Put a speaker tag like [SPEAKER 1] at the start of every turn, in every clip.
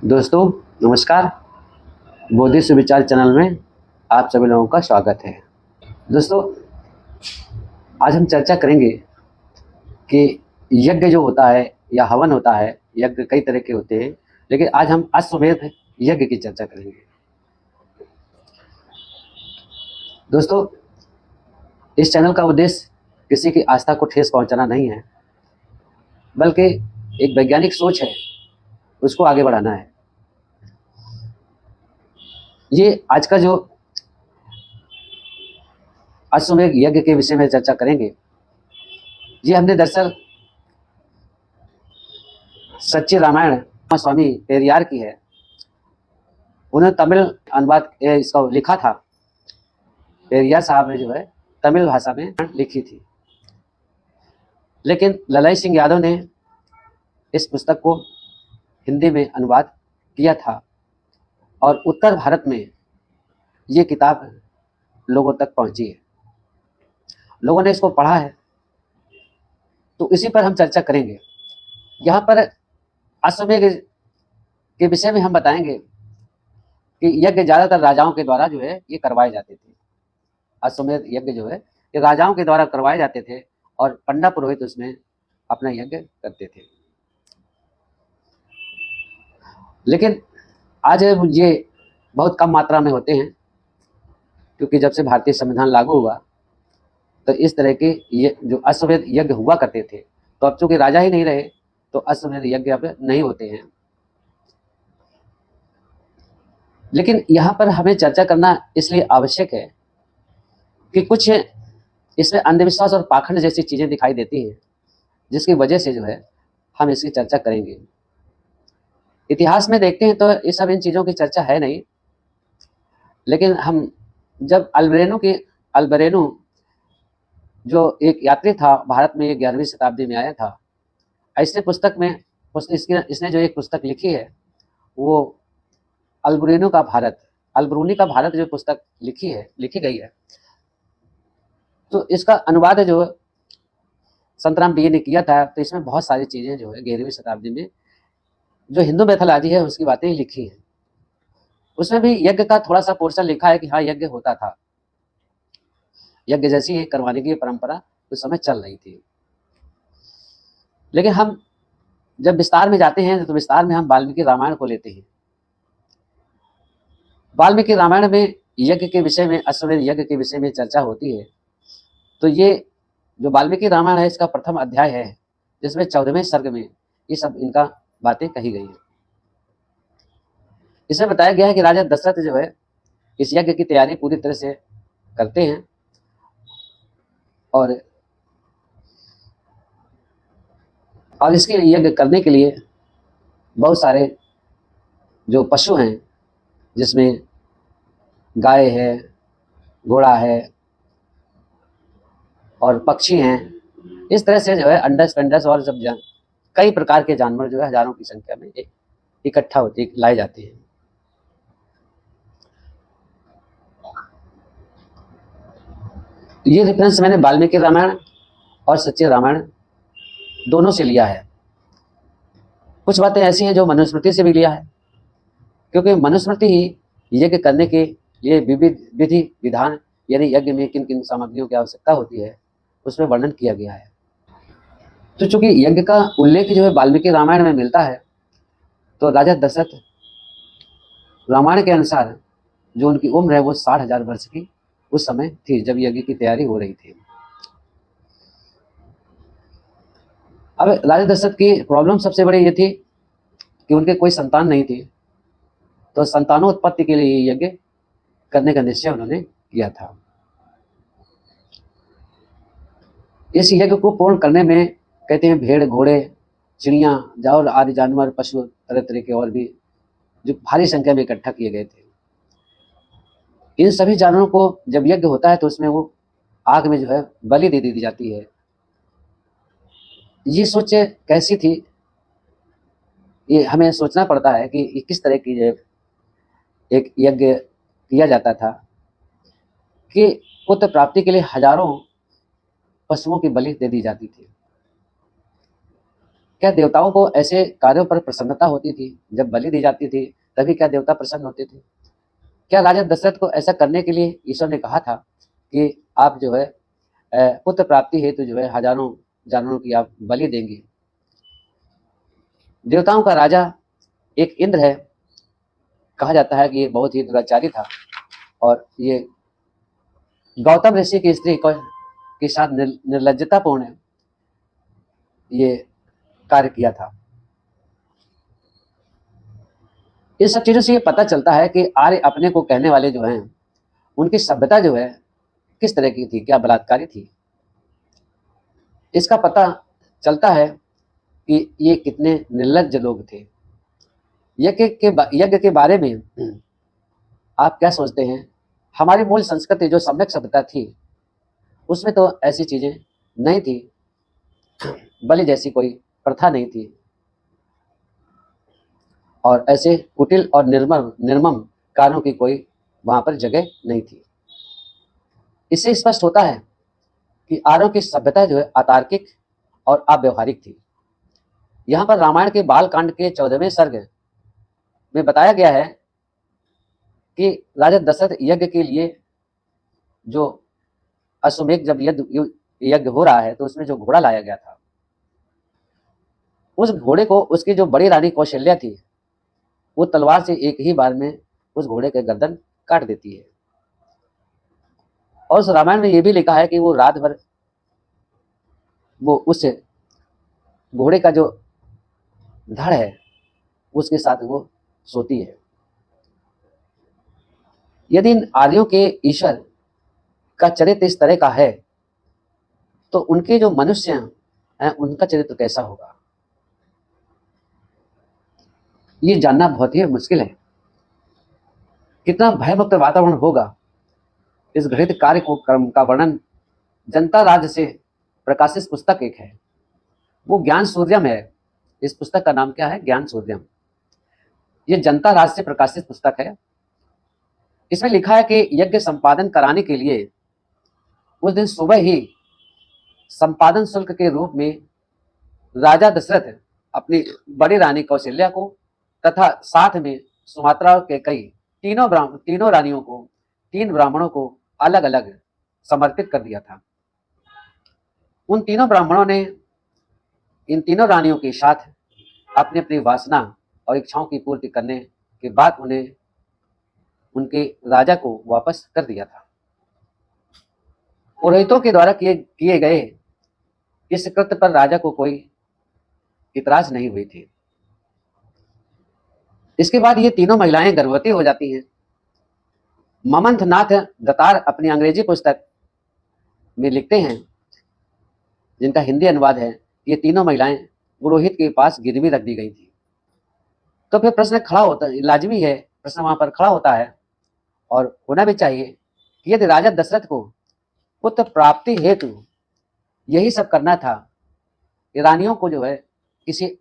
[SPEAKER 1] दोस्तों नमस्कार। बोधि सुविचार चैनल में आप सभी लोगों का स्वागत है। दोस्तों आज हम चर्चा करेंगे कि यज्ञ जो होता है या हवन होता है, यज्ञ कई तरह के होते हैं, लेकिन आज हम अश्वमेध यज्ञ की चर्चा करेंगे। दोस्तों इस चैनल का उद्देश्य किसी की आस्था को ठेस पहुंचाना नहीं है, बल्कि एक वैज्ञानिक सोच है, उसको आगे बढ़ाना है। ये आज का जो अश्वमेध यज्ञ के विषय में चर्चा करेंगे, ये हमने दरअसल सच्ची रामायण स्वामी पेरियार की है। उन्होंने तमिल अनुवाद इसका लिखा था। पेरियार साहब ने जो है तमिल भाषा में लिखी थी, लेकिन ललाई सिंह यादव ने इस पुस्तक को हिंदी में अनुवाद किया था और उत्तर भारत में ये किताब लोगों तक पहुंची है, लोगों ने इसको पढ़ा है। तो इसी पर हम चर्चा करेंगे। यहाँ पर अश्वमेध के विषय में हम बताएंगे कि यज्ञ ज़्यादातर राजाओं के द्वारा जो है ये करवाए जाते थे। अश्वमेध यज्ञ जो है ये राजाओं के द्वारा करवाए जाते थे और पंडा पुरोहित उसमें अपना यज्ञ करते थे। लेकिन आज ये बहुत कम मात्रा में होते हैं, क्योंकि जब से भारतीय संविधान लागू हुआ तो इस तरह के ये जो अश्वमेध यज्ञ हुआ करते थे, तो अब चूंकि राजा ही नहीं रहे तो अश्वमेध यज्ञ अब नहीं होते हैं। लेकिन यहाँ पर हमें चर्चा करना इसलिए आवश्यक है कि कुछ इसमें अंधविश्वास और पाखंड जैसी चीजें दिखाई देती हैं, जिसकी वजह से जो है हम इसकी चर्चा करेंगे। इतिहास में देखते हैं तो ये सब इन चीजों की चर्चा है नहीं, लेकिन हम जब अल्बरेनू जो एक यात्री था भारत में 11वीं शताब्दी में आया था, ऐसे पुस्तक में इसने जो एक पुस्तक लिखी है वो अल्बरेनू का भारत, अल्बरूनी का भारत जो पुस्तक लिखी गई है, तो इसका अनुवाद जो संतराम डी ने किया था। तो इसमें बहुत सारी चीजें जो है 11वीं शताब्दी में जो हिंदू मैथोलॉजी है उसकी बातें लिखी हैं। उसमें भी यज्ञ का थोड़ा सा पोर्शन लिखा है कि हाँ यज्ञ होता था, यज्ञ जैसी करवाने की परंपरा उस समय चल रही थी। लेकिन हम जब विस्तार में जाते हैं तो विस्तार में हम वाल्मीकि रामायण को लेते हैं। वाल्मीकि रामायण में यज्ञ के विषय में, अश्वमेध यज्ञ के विषय में चर्चा होती है। तो ये जो वाल्मीकि रामायण है इसका प्रथम अध्याय है, जिसमें 14वें सर्ग में ये सब इनका बातें कही गई है। इसमें बताया गया है कि राजा दशरथ जो है इस यज्ञ की तैयारी पूरी तरह से करते हैं और इसके यज्ञ करने के लिए बहुत सारे जो पशु हैं, जिसमें गाय है, घोड़ा है और पक्षी हैं, इस तरह से जो है अंडस पेंडस और सब कई प्रकार के जानवर जो है हजारों की संख्या में इकट्ठा होते लाए जाते हैं। ये रेफरेंस मैंने वाल्मीकि रामायण और सच्ची रामायण दोनों से लिया है। कुछ बातें ऐसी हैं जो मनुस्मृति से भी लिया है, क्योंकि मनुस्मृति ही यज्ञ करने के लिए विविध विधि विधान, यानी यज्ञ में किन किन सामग्रियों की आवश्यकता होती है उसमें वर्णन किया गया है। तो चूंकि यज्ञ का उल्लेख जो है वाल्मीकि रामायण में मिलता है, तो राजा दशरथ रामायण के अनुसार जो उनकी उम्र है वो 60,000 वर्ष की उस समय थी जब यज्ञ की तैयारी हो रही थी। अब राजा दशरथ की प्रॉब्लम सबसे बड़ी ये थी कि उनके कोई संतान नहीं थी, तो संतानोत्पत्ति के लिए यज्ञ करने का निश्चय उन्होंने किया था। इस यज्ञ को पूर्ण करने में कहते हैं भेड़, घोड़े, चिड़िया, जाओर आदि जानवर, पशु, तरह तरह के और भी जो भारी संख्या में इकट्ठा किए गए थे। इन सभी जानवरों को जब यज्ञ होता है तो उसमें वो आग में जो है बलि दे दी जाती है। ये सोच कैसी थी, ये हमें सोचना पड़ता है कि किस तरह की एक यज्ञ किया जाता था कि पुत्र प्राप्ति के लिए हजारों पशुओं की बलि दे दी जाती थी। क्या देवताओं को ऐसे कार्यों पर प्रसन्नता होती थी? जब बलि दी जाती थी तभी क्या देवता प्रसन्न होते थे? क्या राजा दशरथ को ऐसा करने के लिए ईश्वर ने कहा था कि आप जो है पुत्र प्राप्ति हेतु जो है हजारों जानवरों की आप बलि देंगे? देवताओं का राजा एक इंद्र है। कहा जाता है कि ये बहुत ही दुराचारी था और ये गौतम ऋषि की स्त्री के साथ निर्लज्जतापूर्ण ये कार्य किया था। इस सब चीजों से ये पता चलता है कि आर्य अपने को कहने वाले जो हैं उनकी सभ्यता जो है किस तरह की थी, क्या बलात्कारी थी। इसका पता चलता है कि ये कितने निर्लज्ज लोग थे। यज्ञ के बारे में आप क्या सोचते हैं? हमारी मूल संस्कृति जो सम्यक सभ्यता थी उसमें तो ऐसी चीजें नहीं थी, बलि जैसी कोई प्रथा नहीं थी और ऐसे कुटिल और निर्मम कार्यों की कोई वहां पर जगह नहीं थी। इससे स्पष्ट होता है कि आर्यों की सभ्यता जो है अतार्किक और अव्यवहारिक थी। यहाँ पर रामायण के बाल कांड के 14वें सर्ग में बताया गया है कि राजा दशरथ यज्ञ के लिए जो अश्वमेध जब यज्ञ हो रहा है तो उसमें जो घोड़ा लाया गया था, उस घोड़े को उसकी जो बड़ी रानी कौशल्या थी वो तलवार से एक ही बार में उस घोड़े के गर्दन काट देती है। और उस रामायण में ये भी लिखा है कि वो रात भर वो उस घोड़े का जो धड़ है उसके साथ वो सोती है। यदि इन आर्यों के ईश्वर का चरित्र इस तरह का है तो उनके जो मनुष्य हैं उनका चरित्र कैसा होगा, ये जानना बहुत ही मुश्किल है। कितना भयमुक्त वातावरण होगा। इस घृणित कार्य को कर्म का वर्णन जनता राज्य से प्रकाशित पुस्तक एक है, वो ज्ञान सूर्यम है। इस पुस्तक का नाम क्या है? ज्ञान सूर्यम। ये जनता राज्य से प्रकाशित पुस्तक है। इसमें लिखा है कि यज्ञ संपादन कराने के लिए उस दिन सुबह ही संपादन शुल्क के रूप में राजा दशरथ अपनी बड़ी रानी कौशल्या को तथा साथ में सुमात्रा के कई तीनों रानियों को, 3 ब्राह्मणों को अलग अलग समर्पित कर दिया था। उन तीनों ब्राह्मणों ने इन तीनों रानियों के साथ अपनी अपनी वासना और इच्छाओं की पूर्ति करने के बाद उन्हें उनके राजा को वापस कर दिया था। पुरोहितों के द्वारा किए गए इस कृत्य पर राजा को कोई इतराज नहीं हुई थी। इसके बाद ये तीनों महिलाएं गर्भवती हो जाती हैं। ममंथ नाथ दत्तार अपनी अंग्रेजी पुस्तक में लिखते हैं, जिनका हिंदी अनुवाद है, ये तीनों महिलाएं पुरोहित के पास गिरवी रख दी गई थी। तो फिर प्रश्न खड़ा होता है, लाजमी है, प्रश्न वहां पर खड़ा होता है और होना भी चाहिए कि यदि राजा दशरथ को पुत्र प्राप्ति हेतु यही सब करना था, रानियों को जो है किसी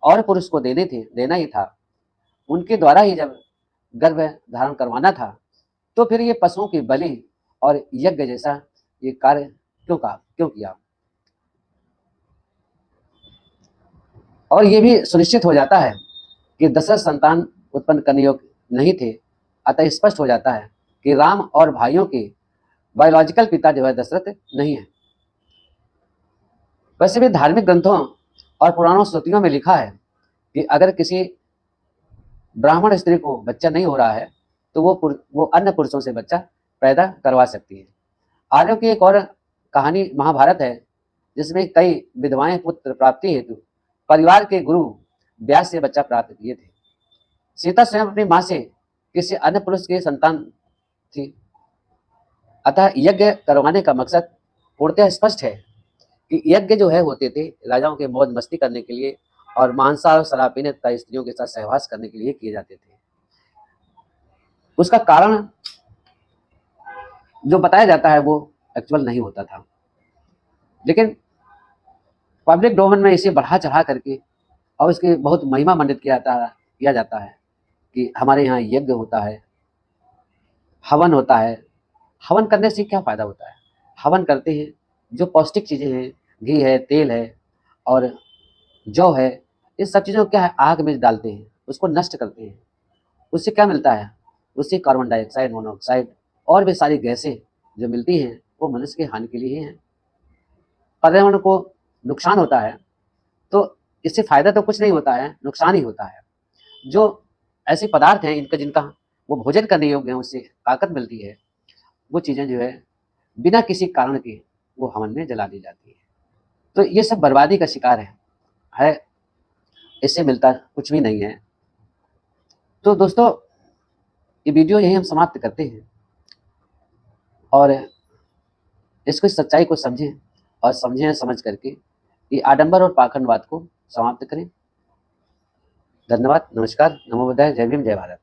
[SPEAKER 1] और पुरुष को देना ही था, उनके द्वारा ही जब गर्भ धारण करवाना था, तो फिर ये पशुओं की बलि और यज्ञ जैसा ये कार्य क्यों किया? और ये भी सुनिश्चित हो जाता है कि दशरथ संतान उत्पन्न करने योग्य नहीं थे। अतः स्पष्ट हो जाता है कि राम और भाइयों के बायोलॉजिकल पिता जो है दशरथ नहीं है। वैसे भी धार्मिक ग्रंथों और पुराणों स्मृतियों में लिखा है कि अगर किसी ब्राह्मण स्त्री को बच्चा नहीं हो रहा है तो वो अन्य पुरुषों से बच्चा पैदा करवा सकती है। आर्यों की एक और कहानी महाभारत है, जिसमें कई विधवाएं पुत्र प्राप्ति हेतु परिवार के गुरु व्यास से बच्चा प्राप्त किए थे। सीता स्वयं अपनी मां से किसी अन्य पुरुष की संतान थी। अतः यज्ञ करवाने का मकसद पूर्णतः स्पष्ट है कि यज्ञ जो है होते थे राजाओं के मौज मस्ती करने के लिए और मांसाहार और शराब पीने तथा स्त्रियों के साथ सहवास करने के लिए किए जाते थे। उसका कारण जो बताया जाता है वो एक्चुअल नहीं होता था, लेकिन पब्लिक डोमेन में इसे बढ़ा चढ़ा करके और इसकी बहुत महिमा मंडित किया जाता है कि हमारे यहाँ यज्ञ होता है, हवन होता है। हवन करने से क्या फायदा होता है? हवन करते हैं जो पौष्टिक चीजें हैं, घी है, तेल है और जौ है, इस सब चीज़ों को क्या है आग में डालते हैं, उसको नष्ट करते हैं। उससे क्या मिलता है? उससे कार्बन डाइऑक्साइड, मोनोऑक्साइड और भी सारी गैसें जो मिलती हैं वो मनुष्य की हानि के लिए ही हैं। पर्यावरण को नुकसान होता है तो इससे फ़ायदा तो कुछ नहीं होता है, नुकसान ही होता है। जो ऐसे पदार्थ हैं इनका जिनका वो भोजन करने योग्य हैं, उससे ताकत मिलती है, वो चीज़ें जो है बिना किसी कारण के वो हवन में जला दी जाती है। तो ये सब बर्बादी का शिकार है, इससे मिलता कुछ भी नहीं है। तो दोस्तों ये वीडियो यहीं हम समाप्त करते हैं और इसको सच्चाई को समझें और समझें समझ करके ये आडंबर और पाखंडवाद को समाप्त करें। धन्यवाद, नमस्कार, नमो बुद्धाय, जय भीम, जय भारत।